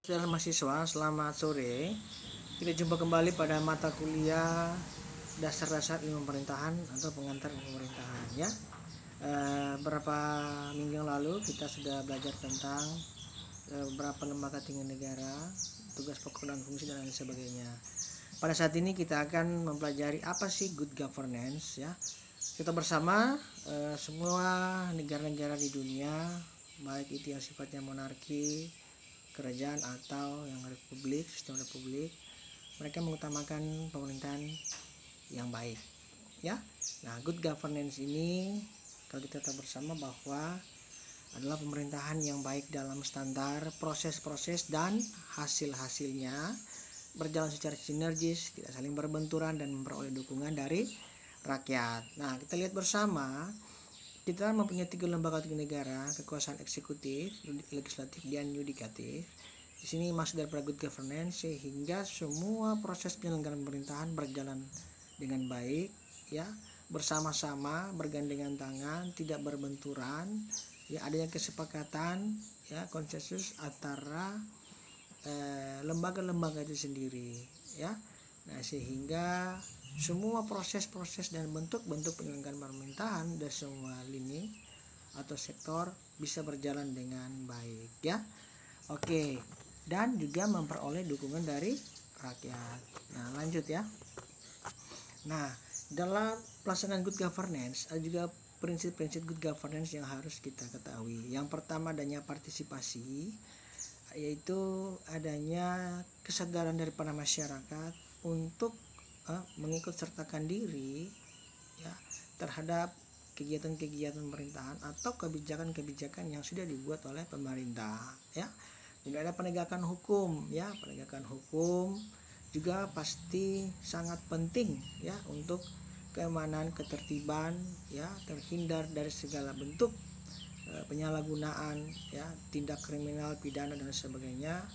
Saudara mahasiswa, selamat sore. Kita jumpa kembali pada mata kuliah dasar-dasar ilmu pemerintahan atau pengantar ilmu pemerintahan ya. Beberapa minggu yang lalu kita sudah belajar tentang beberapa lembaga tinggi negara, tugas pokok dan fungsi dan lain sebagainya. Pada saat ini kita akan mempelajari apa sih good governance ya. Kita bersama semua negara-negara di dunia, baik itu yang sifatnya monarki, kerajaan atau yang republik, sistem republik, mereka mengutamakan pemerintahan yang baik ya. Nah, good governance ini kalau kita tahu bersama bahwa adalah pemerintahan yang baik dalam standar proses-proses dan hasil-hasilnya berjalan secara sinergis, tidak saling berbenturan dan memperoleh dukungan dari rakyat. Nah, kita lihat bersama, kita mempunyai 3 lembaga tinggi negara, kekuasaan eksekutif, legislatif, dan yudikatif. Di sini masuk dari good governance sehingga semua proses penyelenggaraan pemerintahan berjalan dengan baik, ya, bersama-sama, bergandengan tangan, tidak berbenturan, ya, adanya kesepakatan, ya, konsensus antara lembaga-lembaga itu sendiri, ya. Nah, sehingga semua proses-proses dan bentuk-bentuk penyelenggaraan pemerintahan dari semua lini atau sektor bisa berjalan dengan baik ya. Oke, dan juga memperoleh dukungan dari rakyat. Nah, lanjut ya. Nah, dalam pelaksanaan good governance ada juga prinsip-prinsip good governance yang harus kita ketahui. Yang pertama adanya partisipasi, yaitu adanya kesadaran dari para masyarakat untuk mengikut sertakan diri ya terhadap kegiatan-kegiatan pemerintahan atau kebijakan-kebijakan yang sudah dibuat oleh pemerintah ya. Juga ada penegakan hukum ya. Penegakan hukum juga pasti sangat penting ya untuk keamanan, ketertiban ya, terhindar dari segala bentuk penyalahgunaan ya, tindak kriminal, pidana dan sebagainya,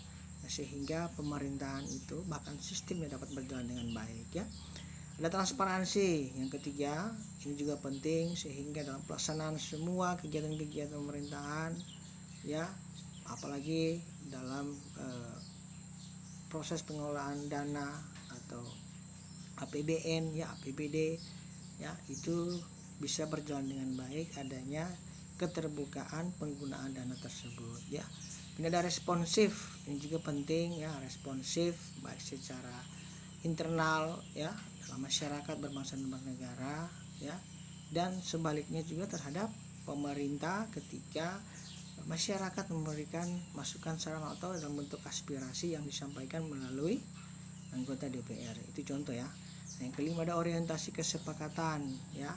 sehingga pemerintahan itu bahkan sistemnya dapat berjalan dengan baik ya. Ada transparansi yang ketiga, ini juga penting sehingga dalam pelaksanaan semua kegiatan-kegiatan pemerintahan ya, apalagi dalam proses pengelolaan dana atau APBN ya, APBD ya, itu bisa berjalan dengan baik adanya keterbukaan penggunaan dana tersebut ya. Ini ada responsif, ini juga penting ya, responsif baik secara internal ya dalam masyarakat berbangsa dan bernegara ya, dan sebaliknya juga terhadap pemerintah ketika masyarakat memberikan masukan saran atau dalam bentuk aspirasi yang disampaikan melalui anggota DPR. Itu contoh ya. Nah, yang kelima ada orientasi kesepakatan ya.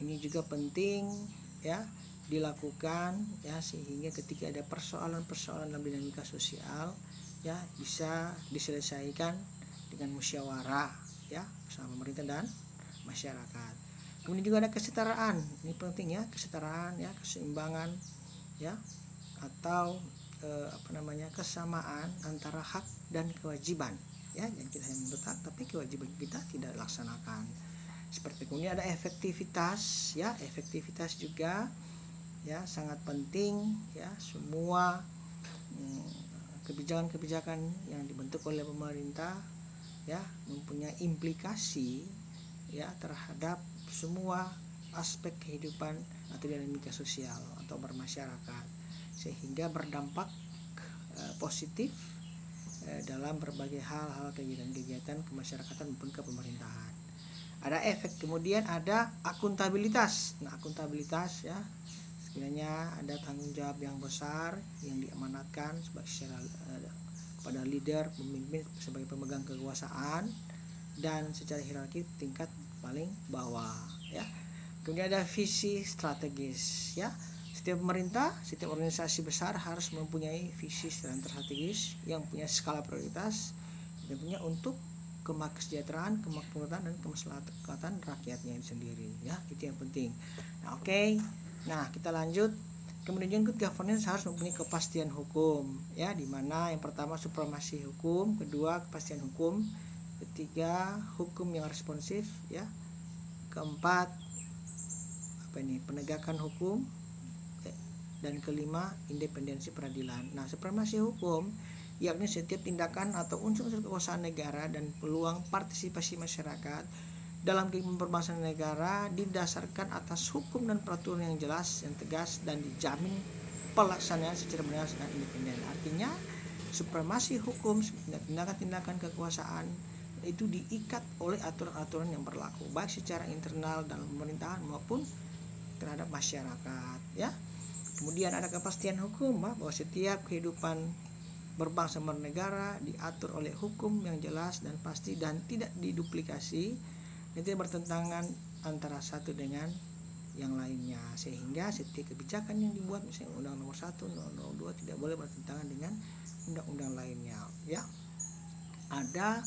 Ini juga penting ya dilakukan ya, sehingga ketika ada persoalan-persoalan dalam dinamika sosial ya bisa diselesaikan dengan musyawarah ya bersama pemerintah dan masyarakat. Kemudian juga ada kesetaraan, ini penting ya, kesetaraan ya, keseimbangan ya, atau kesamaan antara hak dan kewajiban ya, yang kita hanya berhak tapi kewajiban kita tidak dilaksanakan. Seperti kemudian ada efektivitas ya, efektivitas juga ya sangat penting ya. Semua kebijakan-kebijakan yang dibentuk oleh pemerintah ya mempunyai implikasi ya terhadap semua aspek kehidupan atau dinamika sosial atau bermasyarakat, sehingga berdampak positif dalam berbagai hal-hal, kegiatan-kegiatan kemasyarakatan maupun kepemerintahan. Ada efek, kemudian ada akuntabilitas. Nah, akuntabilitas ya, sekiranya ada tanggung jawab yang besar yang diamanatkan secara kepada leader, pemimpin sebagai pemegang kekuasaan dan secara hierarki tingkat paling bawah ya. Kemudian ada visi strategis ya. Setiap pemerintah, setiap organisasi besar harus mempunyai visi strategis yang punya skala prioritas dan punya untuk kemaksejahteraan, kemakmuran dan kemaslahatan rakyatnya sendiri ya. Itu yang penting. Nah, oke. Nah, kita lanjut. Kemudian good governance harus mempunyai kepastian hukum ya, di mana yang pertama supremasi hukum, kedua kepastian hukum, ketiga hukum yang responsif ya, keempat penegakan hukum, dan kelima independensi peradilan. Nah, supremasi hukum yakni setiap tindakan atau unsur-unsur kekuasaan negara dan peluang partisipasi masyarakat dalam kehidupan berbangsa dan negara didasarkan atas hukum dan peraturan yang jelas, yang tegas, dan dijamin pelaksanaan secara benar dan independen. Artinya supremasi hukum, tindakan-tindakan kekuasaan itu diikat oleh aturan-aturan yang berlaku, baik secara internal dalam pemerintahan maupun terhadap masyarakat, ya. Kemudian ada kepastian hukum, bahwa setiap kehidupan berbangsa dan bernegara diatur oleh hukum yang jelas dan pasti dan tidak diduplikasi dan tidak bertentangan antara satu dengan yang lainnya, sehingga setiap kebijakan yang dibuat, misalnya Undang Nomor 1, Undang Nomor 2, tidak boleh bertentangan dengan undang-undang lainnya, ya. Ada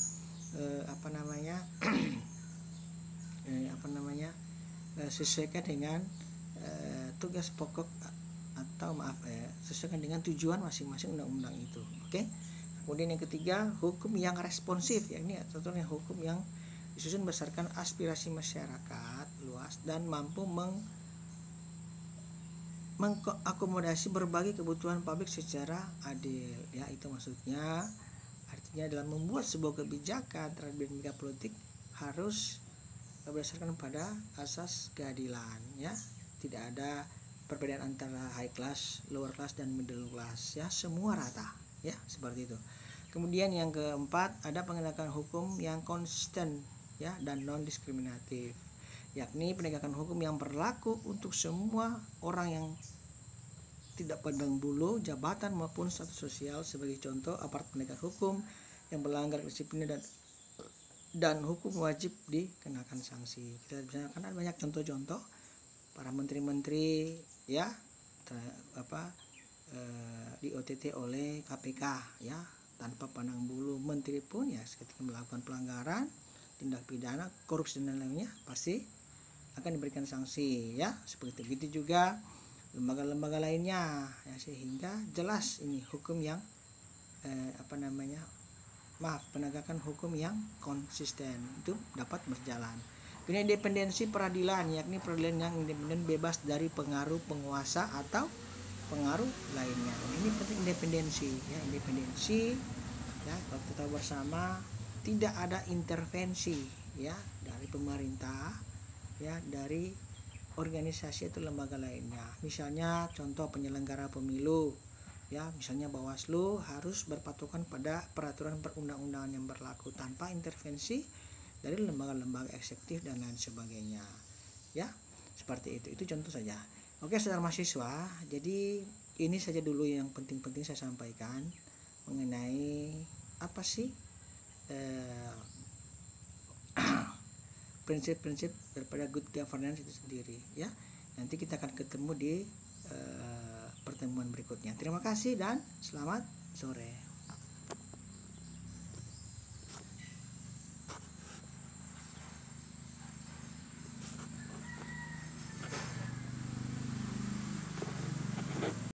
sesuaikan dengan tugas pokok atau sesuaikan dengan tujuan masing-masing undang-undang itu. Oke. Kemudian yang ketiga, hukum yang responsif, yakni aturan hukum yang disusun berdasarkan aspirasi masyarakat luas dan mampu mengakomodasi berbagai kebutuhan publik secara adil, ya. Itu maksudnya, artinya dalam membuat sebuah kebijakan terhadap dinamika politik harus berdasarkan pada asas keadilan, ya. Tidak ada perbedaan antara high class, lower class, dan middle class, ya. Semua rata, ya, seperti itu. Kemudian yang keempat, ada penegakan hukum yang konsisten, ya, dan non diskriminatif, yakni penegakan hukum yang berlaku untuk semua orang yang tidak pandang bulu jabatan maupun status sosial. Sebagai contoh, aparat penegak hukum yang melanggar disiplin dan hukum wajib dikenakan sanksi. Kita bisa kan ada banyak contoh-contoh para menteri-menteri, ya, di OTT oleh KPK, ya, tanpa pandang bulu. Menteri pun, ya, ketika melakukan pelanggaran, tindak pidana, korupsi dan lainnya pasti akan diberikan sanksi, ya, seperti itu. Begitu juga lembaga-lembaga lainnya, ya, sehingga jelas ini hukum yang penegakan hukum yang konsisten itu dapat berjalan. Ini independensi peradilan, yakni peradilan yang independen, bebas dari pengaruh penguasa atau pengaruh lainnya. Ini penting independensi, ya, independensi, ya. Kalau kita tahu bersama, tidak ada intervensi, ya, dari pemerintah, ya, dari organisasi atau lembaga lainnya. Misalnya contoh penyelenggara pemilu, ya, misalnya Bawaslu harus berpatokan pada peraturan perundang-undangan yang berlaku tanpa intervensi dari lembaga-lembaga eksekutif dan lain sebagainya, ya, seperti itu. Itu contoh saja. Oke, saudara mahasiswa, jadi ini saja dulu yang penting-penting saya sampaikan mengenai apa sih prinsip-prinsip daripada good governance itu sendiri, ya. Nanti kita akan ketemu di pertemuan berikutnya. Terima kasih dan selamat sore.